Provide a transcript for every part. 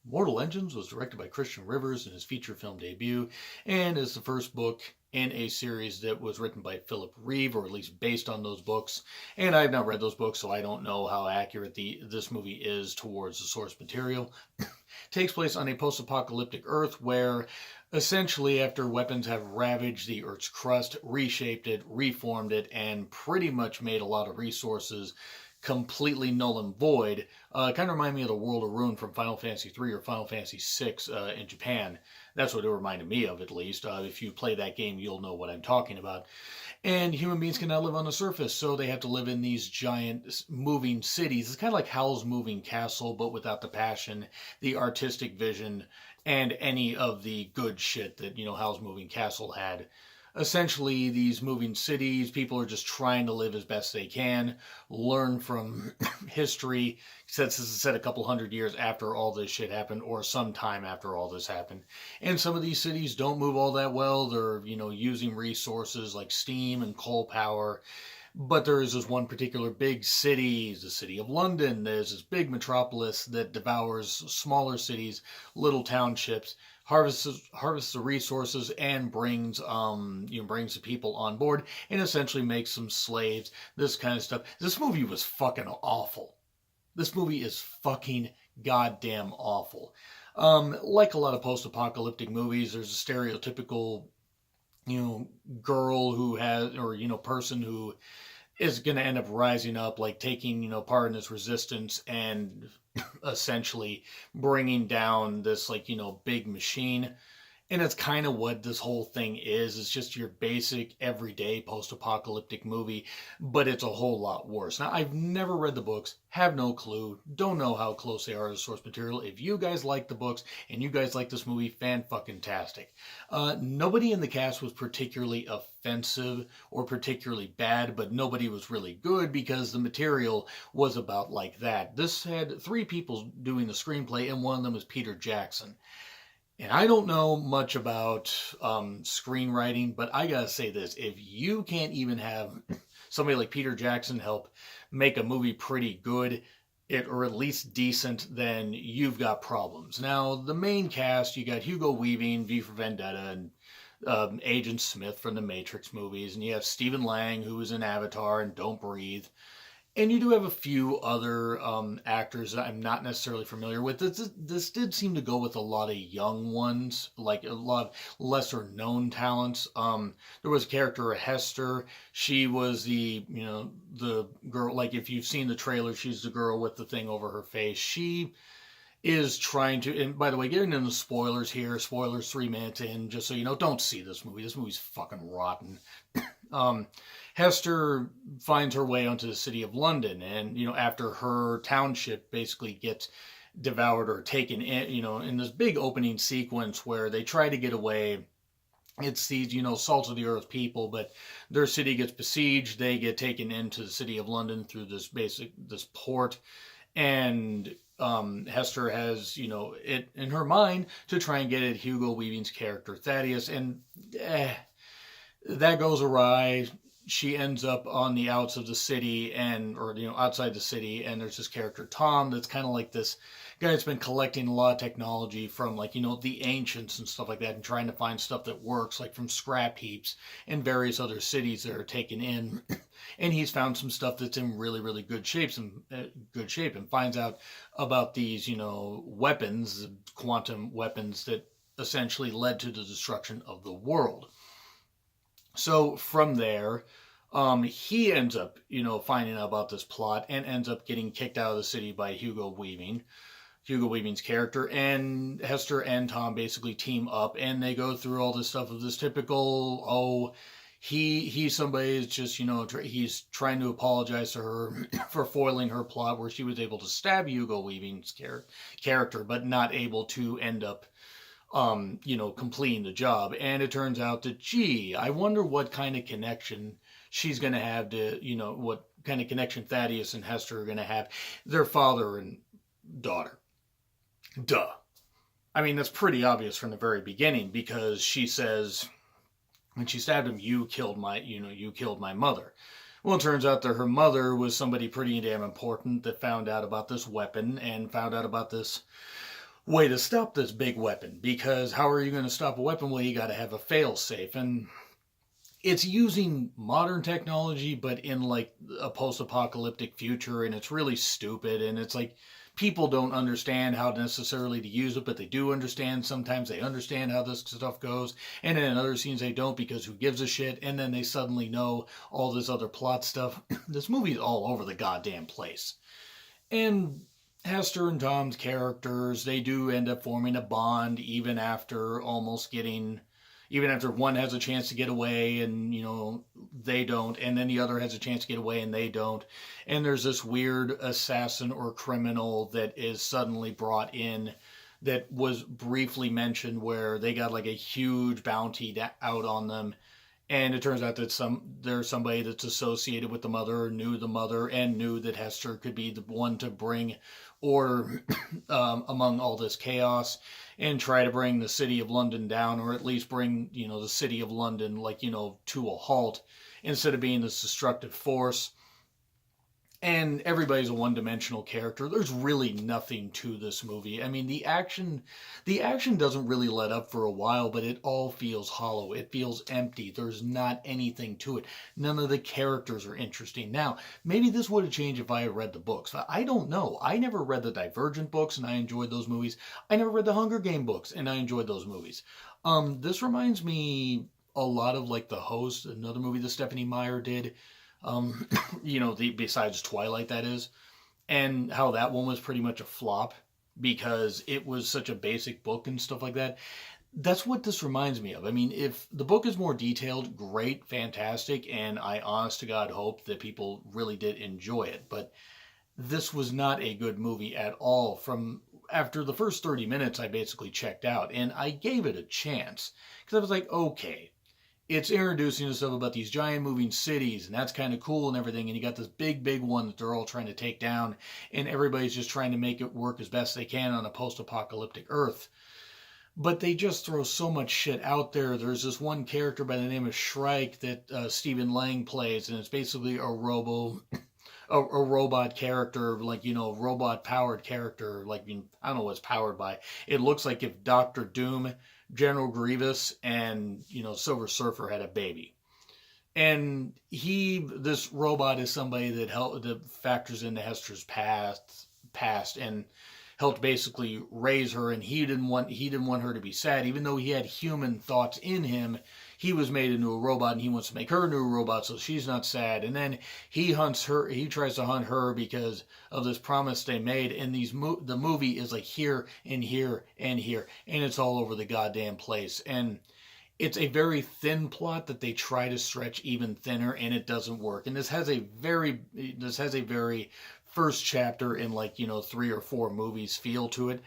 Mortal Engines was directed by Christian Rivers in his feature film debut, and is the first book in a series that was written by Philip Reeve, or at least based on those books. And I've not read those books, so I don't know how accurate this movie is towards the source material. Takes place on a post-apocalyptic Earth where, essentially, after weapons have ravaged the Earth's crust, reshaped it, reformed it, and pretty much made a lot of resources completely null and void. Kind of remind me of the World of Ruin from Final Fantasy III or Final Fantasy VI in Japan. That's what it reminded me of, at least. If you play that game, you'll know what I'm talking about. And human beings cannot live on the surface, so they have to live in these giant moving cities. It's kind of like Howl's Moving Castle, but without the passion, the artistic vision, and any of the good shit that, Howl's Moving Castle had. Essentially, these moving cities, people are just trying to live as best they can, learn from history, since this is set a couple hundred years after all this shit happened, or some time after all this happened. And some of these cities don't move all that well. They're, using resources like steam and coal power. But there is this one particular big city, the city of London. There's this big metropolis that devours smaller cities, little townships, harvests the resources, and brings brings the people on board, and essentially makes them slaves. This kind of stuff. This movie was fucking awful. This movie is fucking goddamn awful. Like a lot of post-apocalyptic movies, there's a stereotypical girl who has, or person who is going to end up rising up, like taking part in this resistance and essentially bringing down this big machine. And it's kind of what this whole thing is. It's just your basic everyday post-apocalyptic movie, but it's a whole lot worse. Now, I've never read the books, have no clue, don't know how close they are to source material. If you guys like the books and you guys like this movie, fan-fucking-tastic. Nobody in the cast was particularly offensive or particularly bad, but nobody was really good because the material was about like that. This had 3 people doing the screenplay, and one of them was Peter Jackson. And I don't know much about screenwriting, but I gotta say this. If you can't even have somebody like Peter Jackson help make a movie pretty good, or at least decent, then you've got problems. Now, the main cast, you got Hugo Weaving, V for Vendetta, and Agent Smith from the Matrix movies, and you have Stephen Lang, who was in Avatar and Don't Breathe. And you do have a few other actors that I'm not necessarily familiar with. This did seem to go with a lot of young ones, like a lot of lesser known talents. There was a character, Hester. She was the girl, like if you've seen the trailer, she's the girl with the thing over her face. She is trying to, and by the way, getting into spoilers here, spoilers 3 minutes in, just so you know, don't see this movie. This movie's fucking rotten. Hester finds her way onto the city of London, and after her township basically gets devoured or taken in, in this big opening sequence where they try to get away. It's these, salt of the earth people, but their city gets besieged. They get taken into the city of London through this port, and Hester has, it in her mind to try and get at Hugo Weaving's character Thaddeus, and that goes awry. She ends up on the outs of the city, or outside the city, and there's this character Tom that's kind of like this guy that's been collecting a lot of technology from the ancients and stuff like that, and trying to find stuff that works, like from scrap heaps and various other cities that are taken in. And he's found some stuff that's in really, really good shape, and finds out about these weapons, quantum weapons that essentially led to the destruction of the world. So from there, he ends up, finding out about this plot, and ends up getting kicked out of the city by Hugo Weaving's character, and Hester and Tom basically team up, and they go through all this stuff of this typical, he's somebody that's just, he's trying to apologize to her for foiling her plot, where she was able to stab Hugo Weaving's character, but not able to end up completing the job. And it turns out that, gee, I wonder what kind of connection she's going to have to, what kind of connection Thaddeus and Hester are going to have. Their father and daughter. Duh. I mean, that's pretty obvious from the very beginning, because she says, when she stabbed him, you killed my mother. Well, it turns out that her mother was somebody pretty damn important that found out about this weapon, and found out about this way to stop this big weapon. Because how are you going to stop a weapon? Well, you got to have a fail safe. And it's using modern technology, but in like a post apocalyptic future. And it's really stupid. And it's like, people don't understand how necessarily to use it, but they do understand. Sometimes they understand how this stuff goes, and then in other scenes they don't, because who gives a shit? And then they suddenly know all this other plot stuff. This movie's all over the goddamn place. And Hester and Tom's characters, they do end up forming a bond even after almost getting, even after one has a chance to get away and, they don't, and then the other has a chance to get away and they don't. And there's this weird assassin or criminal that is suddenly brought in, that was briefly mentioned, where they got like a huge bounty out on them. And it turns out that there's somebody that's associated with the mother, knew the mother, and knew that Hester could be the one to bring order among all this chaos, and try to bring the city of London down, or at least bring, the city of London, to a halt, instead of being this destructive force. And everybody's a one-dimensional character. There's really nothing to this movie. I mean, the action doesn't really let up for a while, but it all feels hollow. It feels empty. There's not anything to it. None of the characters are interesting. Now, maybe this would have changed if I had read the books. I don't know. I never read the Divergent books, and I enjoyed those movies. I never read the Hunger Game books, and I enjoyed those movies. This reminds me a lot of like The Host, another movie that Stephenie Meyer did. Besides Twilight, that is, and how that one was pretty much a flop because it was such a basic book and stuff like that. That's what this reminds me of. I mean, if the book is more detailed, great, fantastic, and I honest to God hope that people really did enjoy it. But this was not a good movie at all. From after the first 30 minutes, I basically checked out, and I gave it a chance because I was like, okay, it's introducing us about these giant moving cities, and that's kind of cool and everything, and you got this big one that they're all trying to take down, and everybody's just trying to make it work as best they can on a post-apocalyptic Earth. But they just throw so much shit out there. There's this one character by the name of Shrike that Stephen Lang plays, and it's basically a robot character, robot powered character, I don't know what it's powered by. It looks like if Doctor Doom, General Grievous, and Silver Surfer had a baby. And this robot is somebody that factors into Hester's past and helped basically raise her, and he didn't want her to be sad, even though he had human thoughts in him. He was made into a robot, and he wants to make her into a robot so she's not sad. And then he tries to hunt her because of this promise they made. And the movie is like here and here and here, and it's all over the goddamn place. And it's a very thin plot that they try to stretch even thinner, and it doesn't work. And this has a very first chapter in 3 or 4 movies feel to it.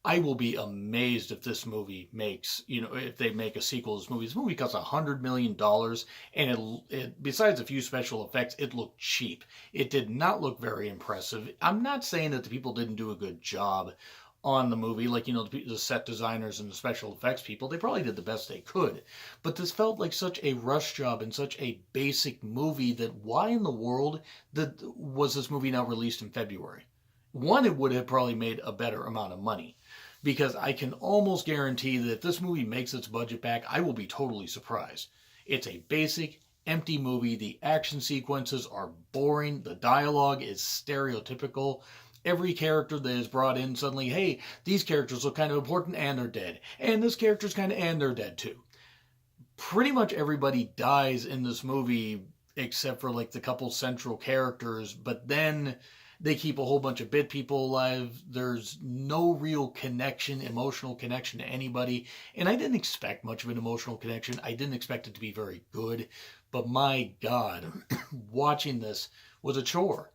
I will be amazed if this movie makes, if they make a sequel to this movie. This movie costs $100 million, and it besides a few special effects, it looked cheap. It did not look very impressive. I'm not saying that the people didn't do a good job on the movie, the set designers and the special effects people, they probably did the best they could. But this felt like such a rush job and such a basic movie that why in the world was this movie not released in February? One, it would have probably made a better amount of money. Because I can almost guarantee that if this movie makes its budget back, I will be totally surprised. It's a basic, empty movie. The action sequences are boring. The dialogue is stereotypical. Every character that is brought in suddenly, hey, these characters look kind of important and they're dead. And this character's kind of, and they're dead too. Pretty much everybody dies in this movie except for the couple central characters, but then they keep a whole bunch of bit people alive. There's no real emotional connection to anybody. And I didn't expect much of an emotional connection. I didn't expect it to be very good. But my God, watching this was a chore.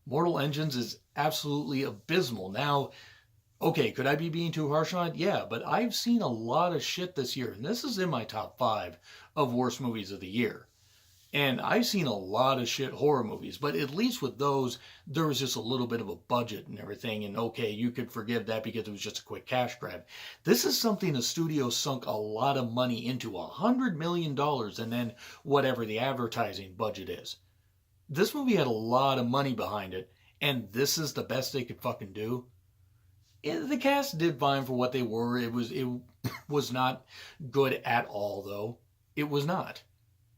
Mortal Engines is absolutely abysmal. Now, okay, could I be being too harsh on it? Yeah, but I've seen a lot of shit this year. And this is in my top 5 of worst movies of the year. And I've seen a lot of shit horror movies, but at least with those, there was just a little bit of a budget and everything. And okay, you could forgive that because it was just a quick cash grab. This is something the studio sunk a lot of money into, $100 million, and then whatever the advertising budget is. This movie had a lot of money behind it, and this is the best they could fucking do. The cast did fine for what they were. It was not good at all, though. It was not.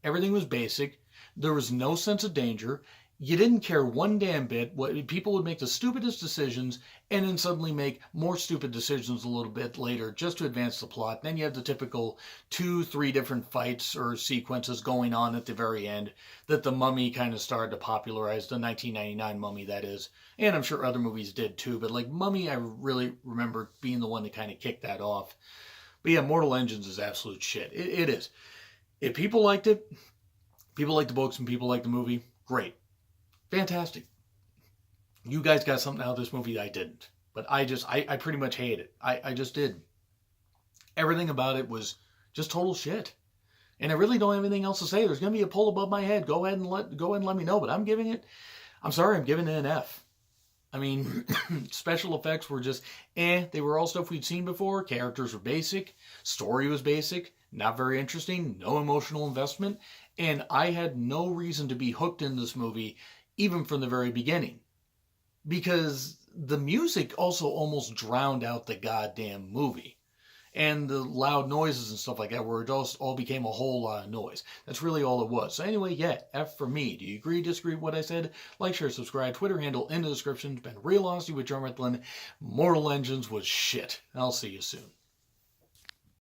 Everything was basic. There was no sense of danger. You didn't care one damn bit. What people would make the stupidest decisions and then suddenly make more stupid decisions a little bit later just to advance the plot. Then you have the typical 2, 3 different fights or sequences going on at the very end that the Mummy kind of started to popularize, the 1999 Mummy, that is. And I'm sure other movies did too, but like Mummy, I really remember being the one that kind of kicked that off. But yeah, Mortal Engines is absolute shit. It is. If people liked it, people like the books and people like the movie, great. Fantastic. You guys got something out of this movie that I didn't. But I pretty much hate it. I just did. Everything about it was just total shit. And I really don't have anything else to say. There's going to be a poll above my head. Go ahead and let me know. But I'm giving it an F. I mean, special effects were just, They were all stuff we'd seen before. Characters were basic. Story was basic. Not very interesting. No emotional investment. And I had no reason to be hooked in this movie, even from the very beginning. Because the music also almost drowned out the goddamn movie. And the loud noises and stuff like that, where it just all became a whole lot of noise. That's really all it was. So anyway, yeah, F for me. Do you agree, disagree with what I said? Like, share, subscribe. Twitter handle in the description. It's been Real Honesty with John Ritlin. Mortal Engines was shit. I'll see you soon.